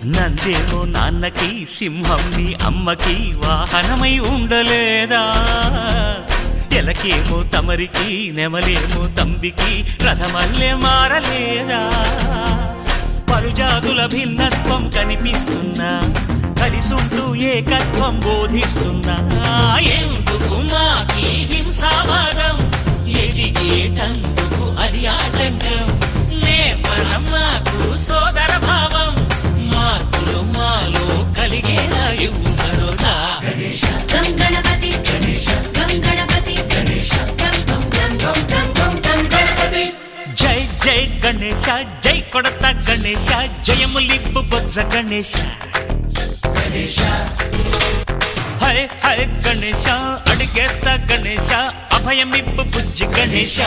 నందేమో నాన్నకి సింహం నీ అమ్మకి వాహనమై ఉండలేదా ఎలకేమో తమరికి నెమలేమో తంబికి రథమల్లే మారలేదా పలుజాతుల భిన్నత్వం కనిపిస్తున్నా కలిసుంటూ ఏకత్వం బోధిస్తున్నా ఎందుకు మాకి హింసావాదం ఎదిగేటందుకు అది ఆటంకం నేపరం మాకు సోదర భావం మార్పులు మాలో కలిగేలా ఇవ్వు భరోసా గం గణపతి గం గణపతి గం గం గం గం గం గం గణపతి జై జై గణేశ జై కొడత గణేశ జయములిప్పు బొజ్జ గణేశ హై హై గణేశ అడిగేస్తా గణేశ అభయమిప్పు బుజ్జి గణేశ